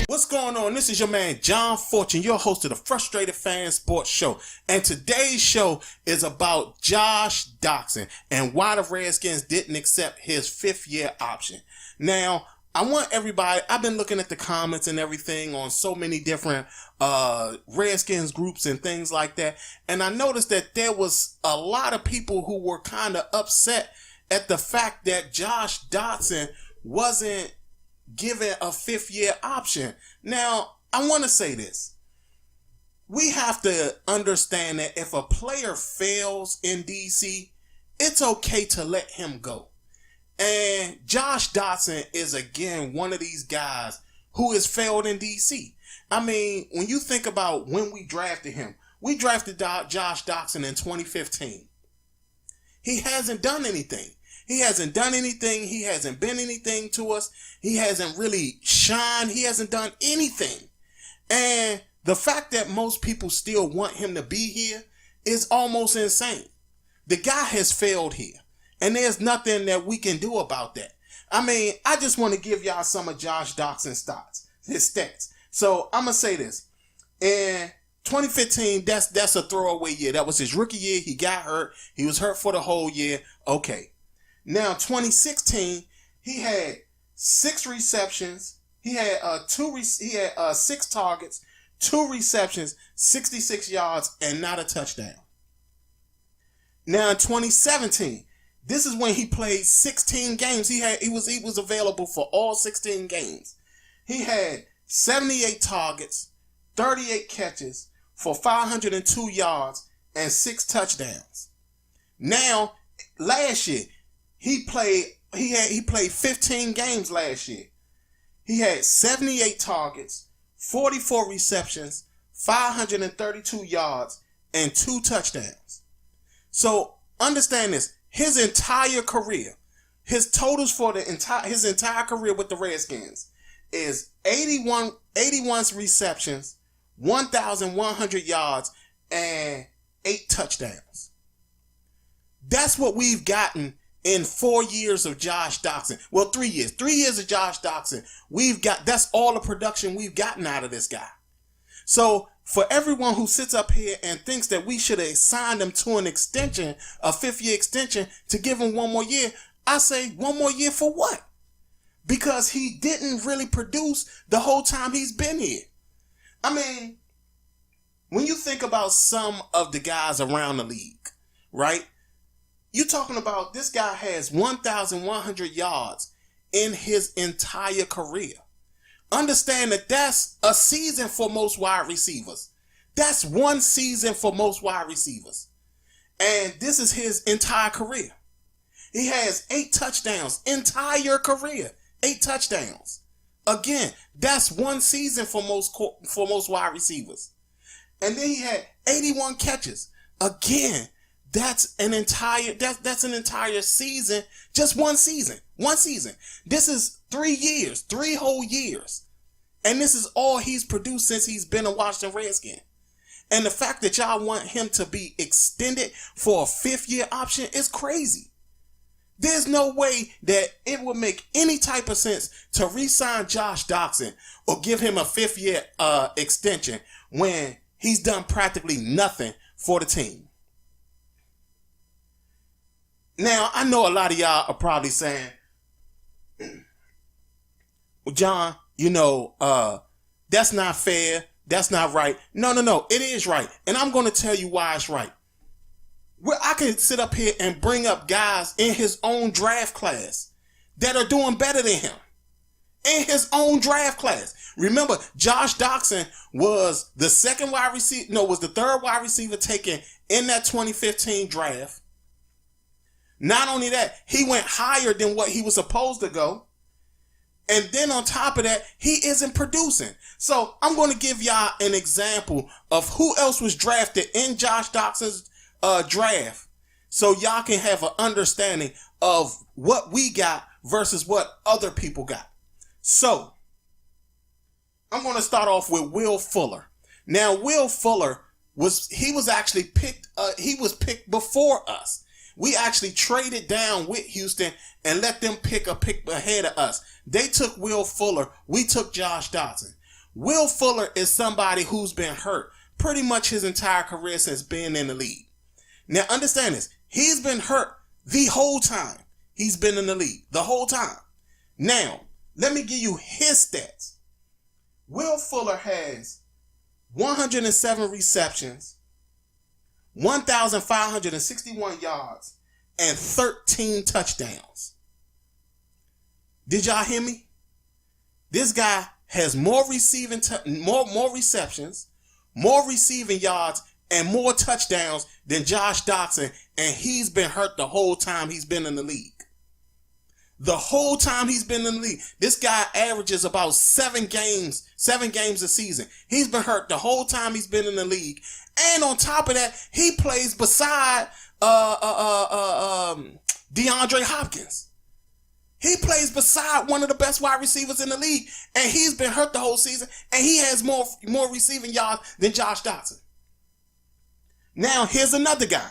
What's going on? This is your man John Fortune, your host of the Frustrated Fan Sports Show. And today's show is about Josh Doctson and why the Redskins didn't accept his 5th-year option. Now, I want everybody, I've been looking at the comments and everything on so many different Redskins groups and things like that. And I noticed that there was a lot of people who were kind of upset at the fact that Josh Doctson wasn't given a 5th-year option. Now, I want to say this. We have to understand that if a player fails in DC, it's okay to let him go. And Josh Doctson is, again, one of these guys who has failed in DC. I mean, when you think about when we drafted him, we drafted Josh Doctson in 2015. He hasn't done anything. He hasn't done anything. He hasn't been anything to us. He hasn't really shined. He hasn't done anything. And the fact that most people still want him to be here is almost insane. The guy has failed here. And there's nothing that we can do about that. I mean, I just want to give y'all some of Josh Doctson's his stats. So I'm going to say this. In 2015, that's a throwaway year. That was his rookie year. He got hurt. He was hurt for the whole year. Okay. Now, 2016, he had 6 receptions. He had 6 targets, 2 receptions, 66 yards, and not a touchdown. Now, in 2017, this is when he played 16 games. He was available for all 16 games. He had 78 targets, 38 catches for 502 yards and 6 touchdowns. Now, last year, he played 15 games last year. He had 78 targets, 44 receptions, 532 yards, and 2 touchdowns. So understand this. His entire career, his totals for his entire career with the Redskins is 81 receptions, 1,100 yards, and 8 touchdowns. That's what we've gotten in 4 years of Josh Doctson. Well, 3 years. 3 years of Josh Doctson. That's all the production we've gotten out of this guy. So for everyone who sits up here and thinks that we should have signed him to an extension, a 5th-year extension, to give him 1 more year, I say 1 more year for what? Because he didn't really produce the whole time he's been here. I mean, when you think about some of the guys around the league, right? You're talking about this guy has 1,100 yards in his entire career. Understand that that's a season for most wide receivers. That's 1 season for most wide receivers. And this is his entire career. He has 8 touchdowns, entire career, 8 touchdowns. Again, that's 1 season for most wide receivers. And then he had 81 catches. Again, that's an entire season, just 1 season. 1 season. This is 3 years, 3 whole years. And this is all he's produced since he's been a Washington Redskin. And the fact that y'all want him to be extended for a 5th-year option is crazy. There's no way that it would make any type of sense to re-sign Josh Doctson or give him a 5th-year extension when he's done practically nothing for the team. Now, I know a lot of y'all are probably saying, well, John, that's not fair. That's not right. No. It is right. And I'm going to tell you why it's right. I can sit up here and bring up guys in his own draft class that are doing better than him. In his own draft class. Remember, Josh Doctson was the 3rd wide receiver taken in that 2015 draft. Not only that, he went higher than what he was supposed to go. And then on top of that, he isn't producing. So I'm going to give y'all an example of who else was drafted in Josh Doctson's draft so y'all can have an understanding of what we got versus what other people got. So I'm going to start off with Will Fuller. Now, Will Fuller was actually picked. He was picked before us. We actually traded down with Houston and let them pick ahead of us. They took Will Fuller. We took Josh Doctson. Will Fuller is somebody who's been hurt pretty much his entire career since being in the league. Now, understand this. He's been hurt the whole time he's been in the league. The whole time. Now, let me give you his stats. Will Fuller has 107 receptions, 1,561 yards, and 13 touchdowns. Did y'all hear me? This guy has more more receptions, more receiving yards, and more touchdowns than Josh Doctson, and he's been hurt the whole time he's been in the league. The whole time he's been in the league, this guy averages about 7 games a season. He's been hurt the whole time he's been in the league. And on top of that, he plays beside DeAndre Hopkins. He plays beside one of the best wide receivers in the league, and he's been hurt the whole season, and he has more receiving yards than Josh Doctson. Now, here's another guy.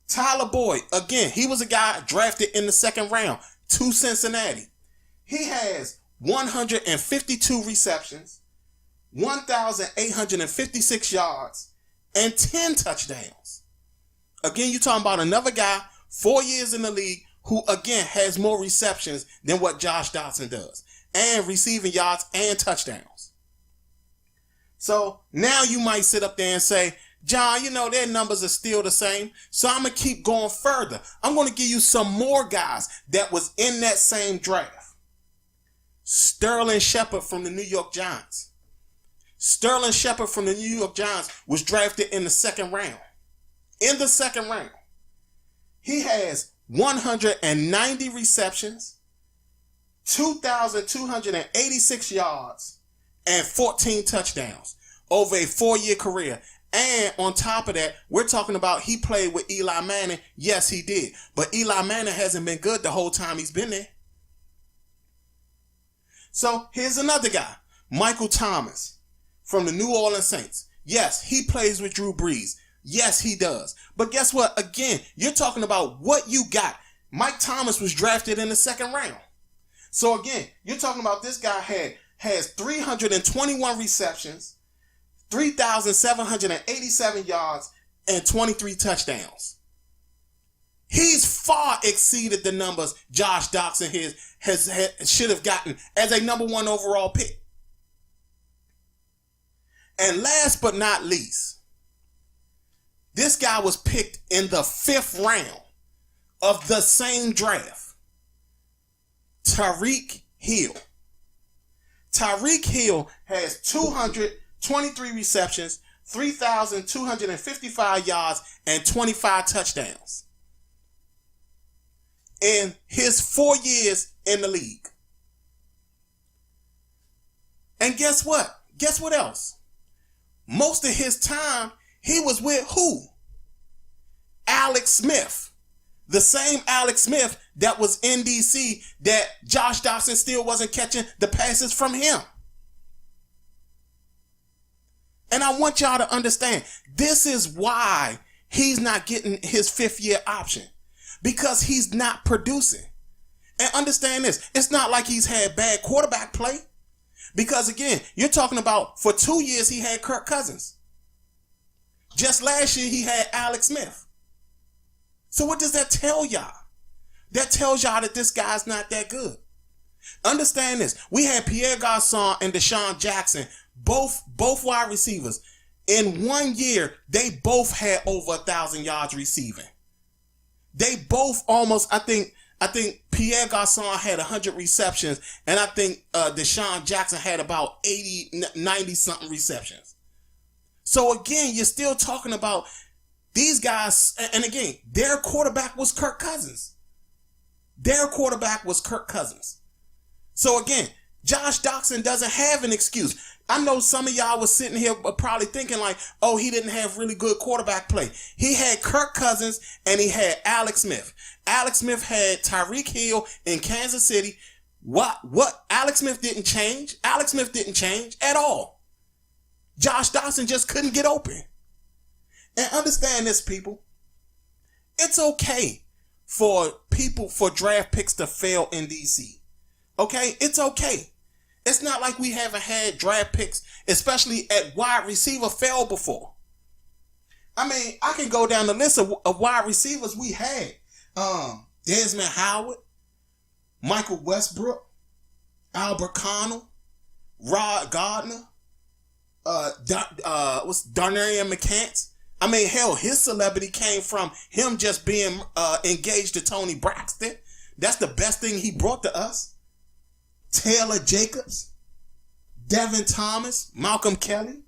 Tyler Boyd. Again, he was a guy drafted in the 2nd round to Cincinnati. He has 152 receptions, 1,856 yards, and 10 touchdowns. Again, you're talking about another guy, 4 years in the league, who again has more receptions than what Josh Doctson does, and receiving yards and touchdowns. So now you might sit up there and say, John, their numbers are still the same. So I'm going to keep going further. I'm going to give you some more guys that was in that same draft. Sterling Shepard from the New York Giants. Sterling Shepard from the New York Giants was drafted in the 2nd round. In the 2nd round. He has 190 receptions, 2,286 yards, and 14 touchdowns over a 4-year career. And on top of that, we're talking about he played with Eli Manning. Yes, he did. But Eli Manning hasn't been good the whole time he's been there. So here's another guy, Michael Thomas from the New Orleans Saints. Yes, he plays with Drew Brees. Yes, he does. But guess what? Again, you're talking about what you got. Mike Thomas was drafted in the 2nd round. So again, you're talking about this guy has 321 receptions, 3,787 yards, and 23 touchdowns. He's far exceeded the numbers Josh Doctson should have gotten as a number 1 overall pick. And last but not least, this guy was picked in the 5th round of the same draft. Tyreek Hill. Tyreek Hill has 223 receptions, 3,255 yards, and 25 touchdowns in his 4 years in the league. And guess what? Guess what else? Most of his time, he was with who? Alex Smith. The same Alex Smith that was in DC that Josh Doctson still wasn't catching the passes from him. And I want y'all to understand, this is why he's not getting his 5th year option. Because he's not producing. And understand this, it's not like he's had bad quarterback play. Because again, you're talking about for 2 years he had Kirk Cousins. Just last year he had Alex Smith. So what does that tell y'all? That tells y'all that this guy's not that good. Understand this. We had Pierre Garçon and Deshaun Jackson, both wide receivers. In 1 year, they both had over 1,000 yards receiving. They both almost, I think Pierre Garçon had 100 receptions, and I think Deshaun Jackson had about 80, 90 something receptions. So again, you're still talking about these guys, and again, their quarterback was Kirk Cousins. So again, Josh Doctson doesn't have an excuse. I know some of y'all was sitting here probably thinking like, oh, he didn't have really good quarterback play. He had Kirk Cousins and he had Alex Smith. Alex Smith had Tyreek Hill in Kansas City. What? Alex Smith didn't change. Alex Smith didn't change at all. Josh Doctson just couldn't get open. And understand this, people. It's okay for draft picks to fail in DC. Okay? It's okay. It's not like we haven't had draft picks, especially at wide receiver, fail before. I mean, I can go down the list of wide receivers we had. Desmond Howard, Michael Westbrook, Albert Connell, Rod Gardner, Darnarian McCants. I mean, hell, his celebrity came from him just being engaged to Tony Braxton. That's the best thing he brought to us. Taylor Jacobs, Devin Thomas, Malcolm Kelly.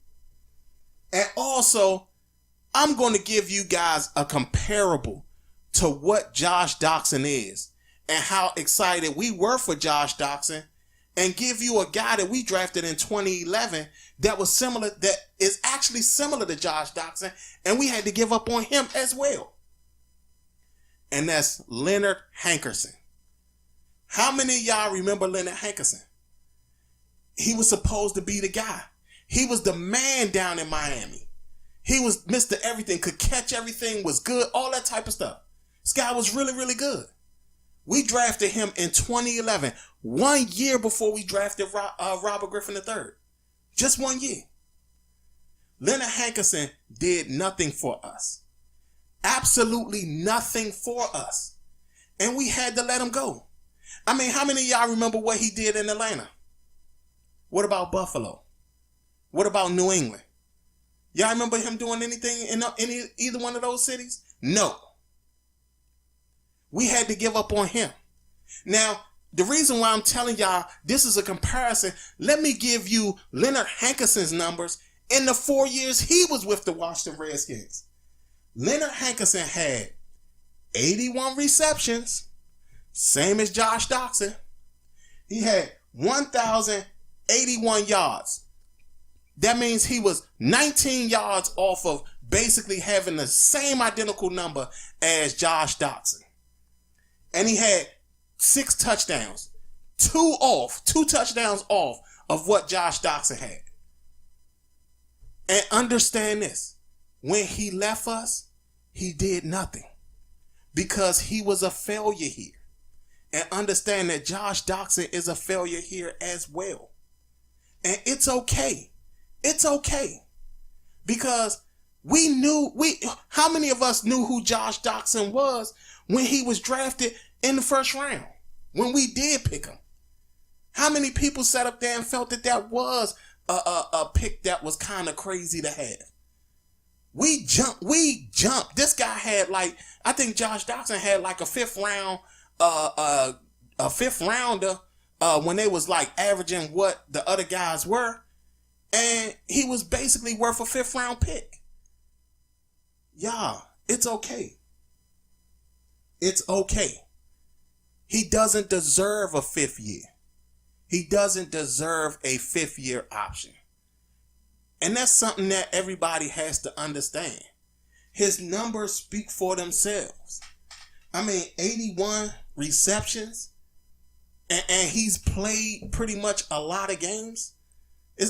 And also, I'm going to give you guys a comparable to what Josh Doctson is and how excited we were for Josh Doctson, and give you a guy that we drafted in 2011 that is actually similar to Josh Doctson, and we had to give up on him as well. And that's Leonard Hankerson. How many of y'all remember Leonard Hankerson? He was supposed to be the guy. He was the man down in Miami. He was Mr. Everything, could catch everything, was good, all that type of stuff. This guy was really, really good. We drafted him in 2011, 1 year before we drafted Robert Griffin III. Just 1 year. Leonard Hankerson did nothing for us. Absolutely nothing for us. And we had to let him go. I mean, how many of y'all remember what he did in Atlanta? What about Buffalo? What about New England? Y'all remember him doing anything in either one of those cities? No. We had to give up on him. Now, the reason why I'm telling y'all this is a comparison, let me give you Leonard Hankerson's numbers in the 4 years he was with the Washington Redskins. Leonard Hankerson had 81 receptions, same as Josh Doctson. He had 1,081 yards. That means he was 19 yards off of basically having the same identical number as Josh Doctson. And he had 6 touchdowns, 2 touchdowns off of what Josh Doctson had. And understand this, when he left us, he did nothing because he was a failure here. And understand that Josh Doctson is a failure here as well. And it's okay. It's okay. Because how many of us knew who Josh Doctson was when he was drafted in the first round? When we did pick him. How many people sat up there and felt that was a pick that was kind of crazy to have? We jumped. This guy had I think Josh Doctson had a fifth rounder when they was averaging what the other guys were. And he was basically worth a 5th round pick. Y'all, it's okay. It's okay. He doesn't deserve a 5th year. He doesn't deserve a 5th year option. And that's something that everybody has to understand. His numbers speak for themselves. I mean, 81 receptions, and he's played pretty much a lot of games.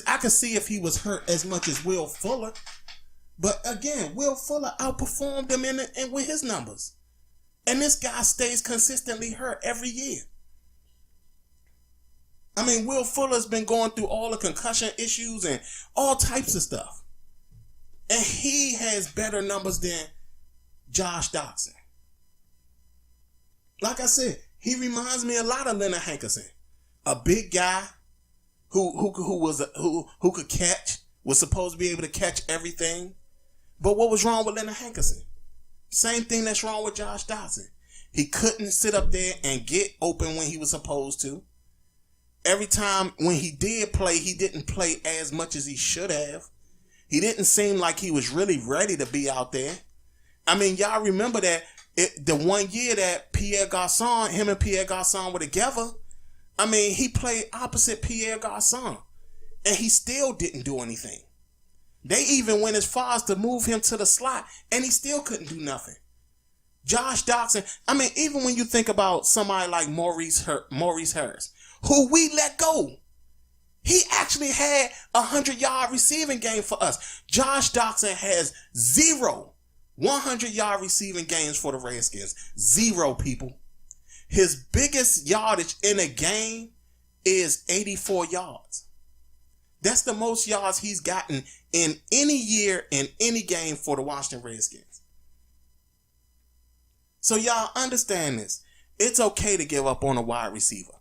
I could see if he was hurt as much as Will Fuller. But again, Will Fuller outperformed him with his numbers. And this guy stays consistently hurt every year. I mean, Will Fuller's been going through all the concussion issues and all types of stuff. And he has better numbers than Josh Doctson. Like I said, he reminds me a lot of Leonard Hankerson. A big guy who could catch, was supposed to be able to catch everything. But what was wrong with Leonard Hankerson? Same thing that's wrong with Josh Doctson. He couldn't sit up there and get open when he was supposed to. Every time when he did play, he didn't play as much as he should have. He didn't seem like he was really ready to be out there. I mean, y'all remember that the 1 year that him and Pierre Garçon were together, I mean, he played opposite Pierre Garçon. and he still didn't do anything. They even went as far as to move him to the slot, and he still couldn't do nothing. Josh Doctson, I mean, even when you think about somebody like Maurice Harris, who we let go, he actually had a 100-yard receiving game for us. Josh Doctson has 0 100-yard receiving games for the Redskins. 0, people. His biggest yardage in a game is 84 yards. That's the most yards he's gotten in any year in any game for the Washington Redskins. So y'all understand this. It's okay to give up on a wide receiver.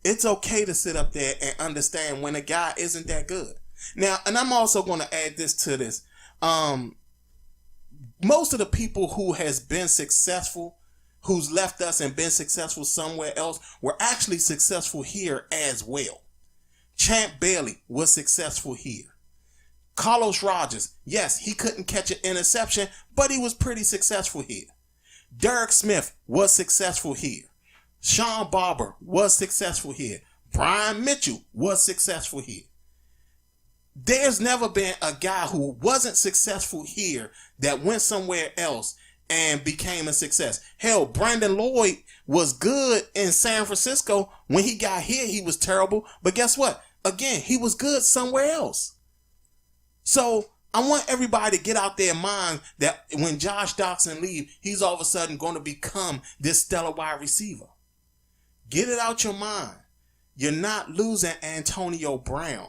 It's okay to sit up there and understand when a guy isn't that good. Now, and I'm also going to add this to this. Most of the people who has been successful, who's left us and been successful somewhere else, were actually successful here as well. Champ Bailey was successful here. Carlos Rogers, yes, he couldn't catch an interception, but he was pretty successful here. Derek Smith was successful here. Sean Barber was successful here. Brian Mitchell was successful here. There's never been a guy who wasn't successful here that went somewhere else and became a success. Hell, Brandon Lloyd was good in San Francisco. When he got here, he was terrible. But guess what? Again, he was good somewhere else. So I want everybody to get out their mind that when Josh Doctson leaves, he's all of a sudden going to become this stellar wide receiver. Get it out your mind. You're not losing Antonio Brown.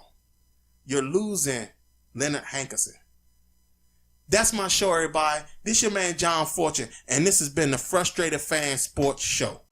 You're losing Leonard Hankerson. That's my show, everybody. This your man, John Fortune, and this has been the Frustrated Fan Sports Show.